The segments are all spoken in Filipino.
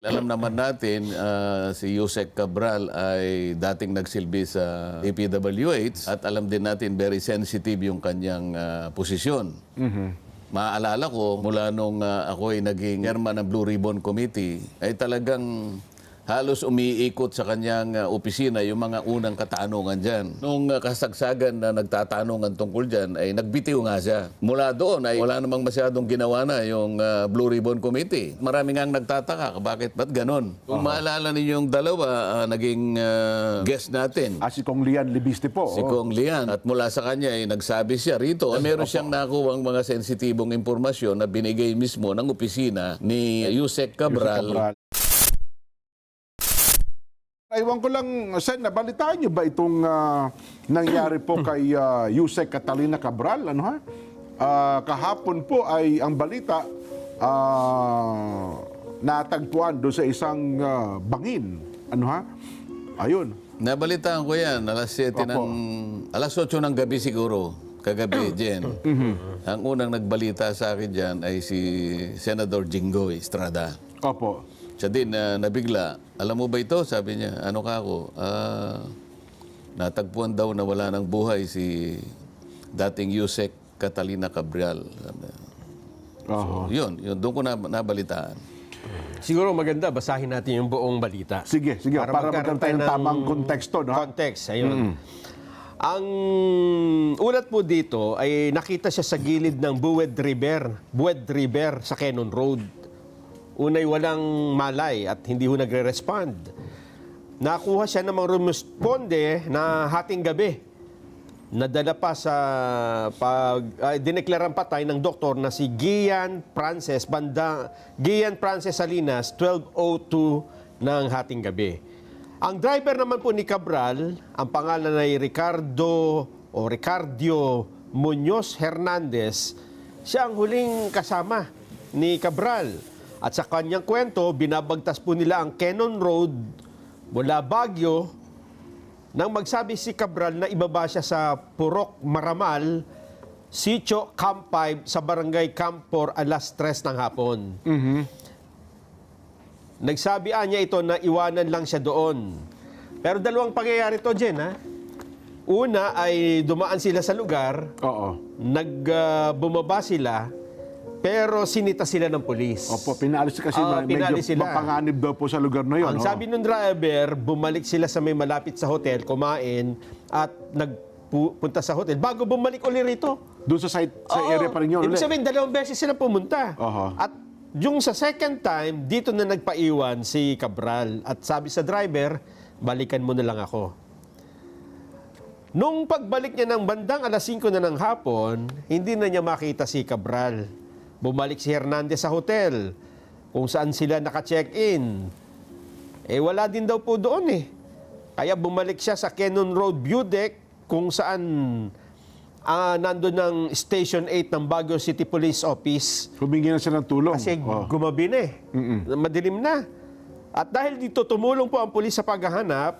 Alam naman natin, si Yusek Cabral ay dating nagsilbi sa DPWH at alam din natin very sensitive yung kanyang posisyon. Maaalala ko, mula nung ako ay naging chairman ng Blue Ribbon Committee, ay talagang halos umiikot sa kanyang opisina yung mga unang katanungan dyan. Nung kasagsagan na nagtatanungan tungkol dyan, ay nagbitiw nga siya. Mula doon ay wala namang masyadong ginawa na yung Blue Ribbon Committee. Marami nga nagtataka, ba't ganon? Kung maalala ninyo yung dalawa, naging guest natin. Si Kong Lian Libiste po. Si Kong Lian. At mula sa kanya ay nagsabi siya rito na meron siyang nakuwang mga sensitibong impormasyon na binigay mismo ng opisina ni Yusek Cabral. Iwan ko lang, Sen, nabalitaan niyo ba itong nangyari po kay Yusek Catalina Cabral? Ano ha? Kahapon po ay ang balita natagpuan doon sa isang bangin. Ano ha? Ayun. Nabalitaan ko yan, alas 8 ng gabi siguro, kagabi, Jen. Ang unang nagbalita sa akin dyan ay si Senador Jinggoy Estrada. Opo. Siya din nabigla. Alam mo ba ito? Sabi niya, ano ka ako? Natagpuan daw na wala ng buhay si dating Yusek Catalina Cabral. So, yun, doon ko nabalitaan. Siguro maganda, basahin natin yung buong balita. Sige. Para magkaroon tayo ng tamang konteksto. No? Context, ayun. Ang ulat po dito ay nakita siya sa gilid ng Buwed River sa Cannon Road. Unay walang malay at hindi ho nagre-respond. Nakuha siya ng mga rumusponde na hating gabi. Nadala pa sa dineklarang patay ng doktor na si Gian Frances Salinas, 12:02 ng hating gabi. Ang driver naman po ni Cabral, ang pangalan ay Ricardio Muñoz Hernandez, siya ang huling kasama ni Cabral. At sa kanyang kwento, binabagtas po nila ang Cannon Road mula Baguio nang magsabi si Cabral na ibaba siya sa Purok Maramal, Sitio Camp 5 sa Barangay Camp 4 alas 3 ng hapon. Nagsabi niya ito na iwanan lang siya doon. Pero dalawang pangyayari to, Jen, ha? Una ay dumaan sila sa lugar, bumaba sila, pero sinita sila ng pulis. Opo, pinalis kasi pinalis medyo mapanganib daw po sa lugar na yun. Ang sabi ng driver, bumalik sila sa may malapit sa hotel, kumain, at nagpunta sa hotel. Bago bumalik ulit rito. Doon sa site, sa area pa rin yun. Ibig sabihin, 2 beses sila pumunta. At yung sa second time, dito na nagpaiwan si Cabral. At sabi sa driver, balikan mo na lang ako. Nung pagbalik niya ng bandang alas 5 na ng hapon, hindi na niya makita si Cabral. Bumalik si Hernandez sa hotel kung saan sila naka-check-in. Wala din daw po doon Kaya bumalik siya sa Cannon Road View Deck kung saan nandun ng Station 8 ng Baguio City Police Office. Humingi na siya ng tulong. Kasi gumabi na madilim na. At dahil dito tumulong po ang pulis sa paghahanap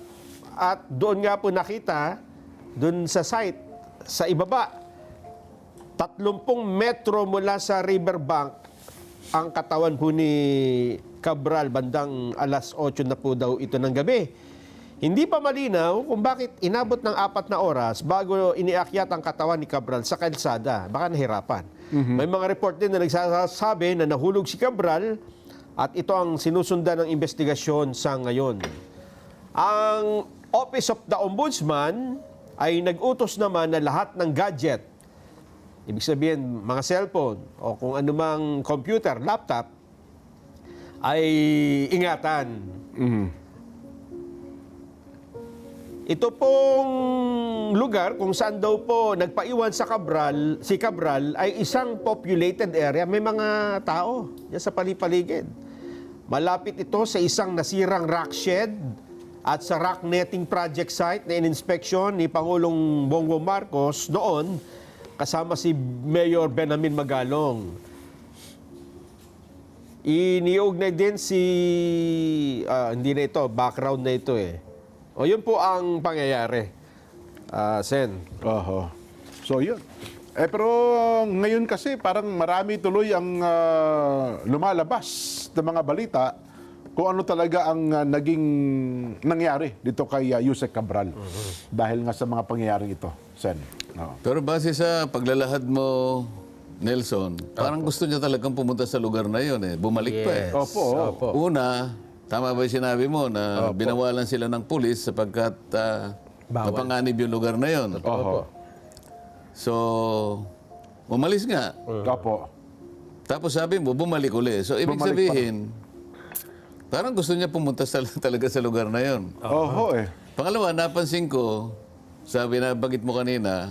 at doon nga po nakita, doon sa site, sa ibaba, 30 metro mula sa riverbank ang katawan po ni Cabral bandang alas 8 na po daw ito ng gabi. Hindi pa malinaw kung bakit inabot ng 4 na oras bago iniakyat ang katawan ni Cabral sa kalsada. Baka nahirapan. May mga report din na nagsasabi na nahulog si Cabral at ito ang sinusundan ng investigasyon sa ngayon. Ang Office of the Ombudsman ay nag-utos naman na lahat ng gadget, ibig sabihin, mga cellphone o kung anumang computer, laptop, ay ingatan. Ito pong lugar kung saan daw po nagpaiwan si Cabral ay isang populated area. May mga tao yan sa palipaligid. Malapit ito sa isang nasirang rock shed at sa rock netting project site na in-inspection ni Pangulong Bongbong Marcos noon, kasama si Mayor Benamin Magalong. Iniugnay din hindi na ito, background na ito O yun po ang pangyayari, Sen. So yun. Pero ngayon kasi parang marami tuloy ang lumalabas ng mga balita kung ano talaga ang naging nangyari dito kay Yusek Cabral dahil nga sa mga pangyayaring ito, Sen. Oo. Pero base sa paglalahad mo, Nelson, parang gusto niya talagang pumunta sa lugar na yun eh. Bumalik pa eh. Opo. Una, tama ba yung sinabi mo na binawalan sila ng pulis sapagkat mapanganib yung lugar na yun. Oho. So, umalis nga. Opo. Tapos sabi mo, bumalik uli. So, ibig Bumalik sabihin, parang gusto niya pumunta talaga sa lugar na yun. Oho eh. Pangalawa, napansin ko, sabi na bagit mo kanina,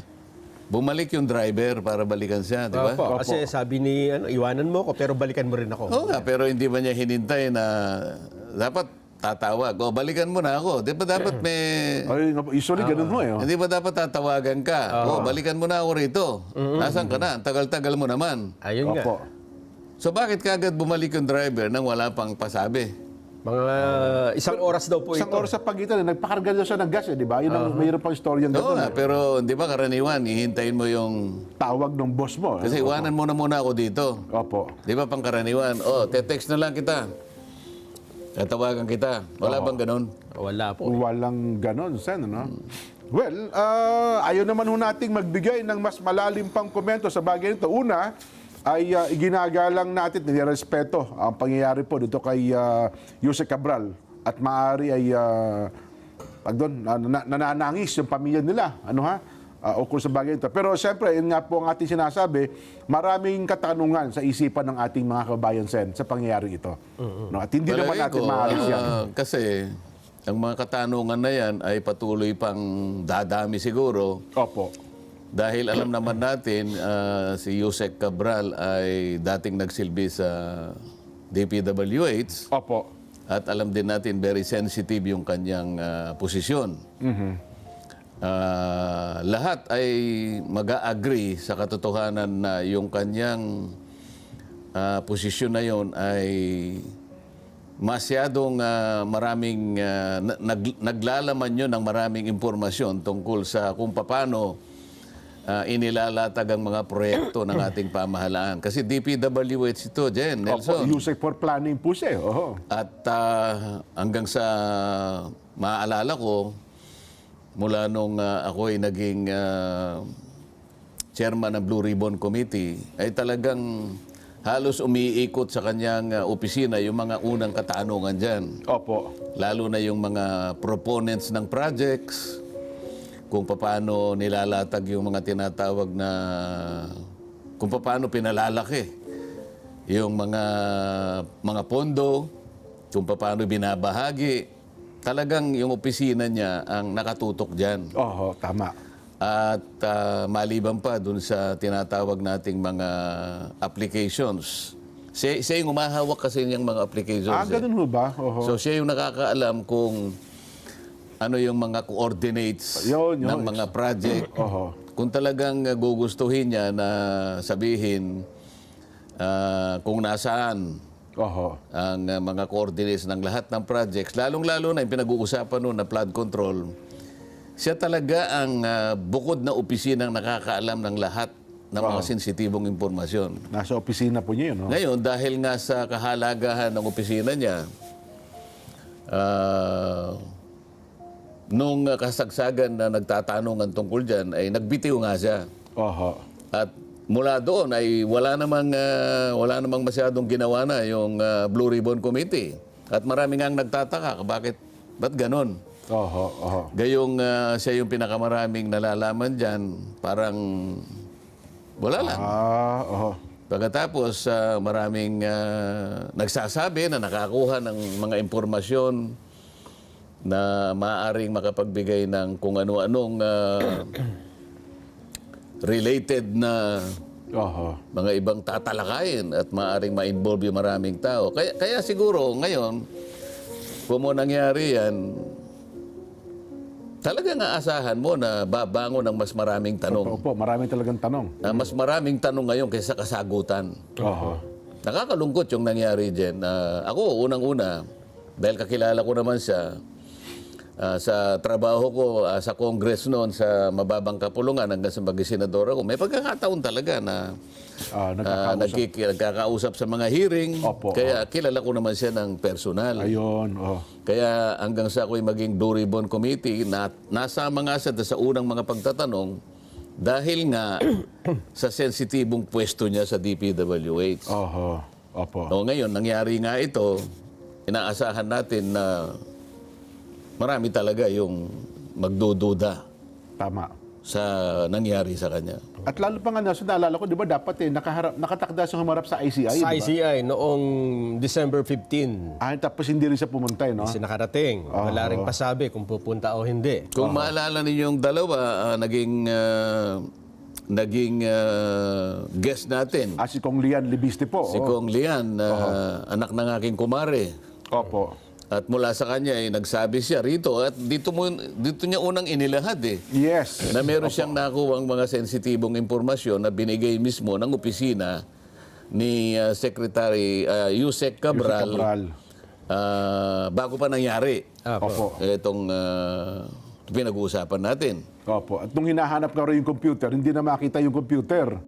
bumalik yung driver para balikan siya, di ba? Opo. Kasi sabi ni, iwanan mo ko pero balikan mo rin ako. Oo nga, pero hindi ba niya hinintay na dapat tatawag? O, balikan mo na ako. Di ba dapat may... Ay, usually ganun mo eh. Hindi ba dapat tatawagan ka? O, balikan mo na ako rito. Nasaan ka na? Ang tagal-tagal mo naman. Ayun nga. Opo. So bakit kagad bumalik yung driver nang wala pang pasabi? Mga isang oras daw po Isang ito. oras sa pagitan, nagpakarga daw siya ng gas eh, di ba? Yun ang mayroon pang istorya Oo ganun. nga, pero di ba karaniwan, hihintayin mo yung... Tawag ng boss mo. Kasi iwanan mo na muna ako dito. Opo. Di ba pang karaniwan? Te-text na lang kita. Tatawagan kita. Wala bang ganun? Wala po. Walang ganon, Sen, ano? Well, ayaw naman ho nating magbigay ng mas malalim pang komento sa bagay nito. Una, ay iginagalang natin, nirespeto ang pangyayari po dito kay Yusek Cabral. At maaari ay nananangis yung pamilya nila. Ano ha? O kung sa bagay ito. Pero siyempre, yun nga po ang ating sinasabi, maraming katanungan sa isipan ng ating mga kabayan, Sen, sa pangyayari ito. No? At hindi naman Palagay natin ko, maalis yan. Kasi ang mga katanungan na yan ay patuloy pang dadami siguro. Opo. Dahil alam naman natin, si Yusek Cabral ay dating nagsilbi sa DPWH. Opo. At alam din natin, very sensitive yung kanyang posisyon. Lahat ay mag-agree sa katotohanan na yung kanyang posisyon na yon ay masyadong maraming, naglalaman yun ng maraming impormasyon tungkol sa kung paano inilalatag ang mga proyekto ng ating pamahalaan. Kasi DPWH ito, Jen, Opo, Nelson. Yusek for planning po siya. Oho. At hanggang sa maaalala ko, mula nung ako ay naging chairman ng Blue Ribbon Committee, ay talagang halos umiikot sa kanyang opisina yung mga unang katanungan dyan. Opo. Lalo na yung mga proponents ng projects, kung paano nilalatag yung mga tinatawag na, kung paano pinalalaki yung mga pondo, kung paano binabahagi. Talagang yung opisina niya ang nakatutok dyan. Oho, tama. At maliban pa dun sa tinatawag nating mga applications. Siya yung umahawak kasi niyang mga applications. Ganun ho ba? Oho. So siya yung nakakaalam kung ano yung mga coordinates Yun. ng mga project. Oho. Kung talagang gugustuhin niya na sabihin kung nasaan Oho. ang mga coordinates ng lahat ng projects, lalong-lalo na yung pinag-uusapan noon na flood control, siya talaga ang bukod na opisinang nakakaalam ng lahat ng mga sensitibong impormasyon. Nasa opisina po niya yun. No? Ngayon, dahil nga sa kahalagahan ng opisina niya, nung kasagsagan na nagtatanungan tungkol dyan, ay nagbitiw nga siya. Oho. At mula doon ay wala namang masyadong ginawa na yung Blue Ribbon Committee. At marami nga ang nagtataka, ba't ganon? Oho. Oho. Gayong siya yung pinakamaraming nalalaman dyan, parang wala lang. Oho. Pagkatapos, maraming nagsasabi na nakakuha ng mga impormasyon na maaaring makapagbigay ng kung ano-anong related na Oho. mga ibang tatalakayin at maaaring ma-involve yung maraming tao. Kaya siguro ngayon, kung mo nangyari yan, talagang aasahan mo na babangon ng mas maraming tanong. Opo, maraming talagang tanong. Mas maraming tanong ngayon kaysa kasagutan. Oho. Nakakalungkot yung nangyari dyan. Ako, unang-una, dahil kakilala ko naman siya, sa trabaho ko sa Congress noon sa mababang kapulungan hanggang sa maging senador ako, may pagkakataon talaga na nagkakausap sa mga hearing. Opo, Kaya kilala ko naman siya ng personal. Ayun. Oh. Kaya hanggang sa ako'y maging Blue Ribbon Committee, nasama nga siya sa unang mga pagtatanong dahil nga sa sensitibong pwesto niya sa DPWH. Oho. Opo. O ngayon, nangyari nga ito, inaasahan natin na marami talaga yung magdududa Tama. sa nangyari sa kanya. At lalo pa nga, naalala ko, di ba dapat nakatakda siyang humarap sa ICI, Sa di ba? ICI noong December 15. Tapos hindi rin siya pumunta, no? Kasi nakarating. Wala rin pasabi kung pupunta o hindi. Kung maalala ninyo yung dalawa, naging guest natin. Si Kong Lian Libiste po. Si Kong Lian, anak ng aking kumare. Opo. At mula sa kanya, nagsabi siya rito, at dito niya unang inilahad Yes. na meron siyang nakuwang mga sensitibong impormasyon na binigay mismo ng opisina ni Secretary Yusek Cabral, bago pa nangyari Opo. itong pinag-uusapan natin. Opo. At nung hinahanap nga rin yung computer, hindi na makita yung computer.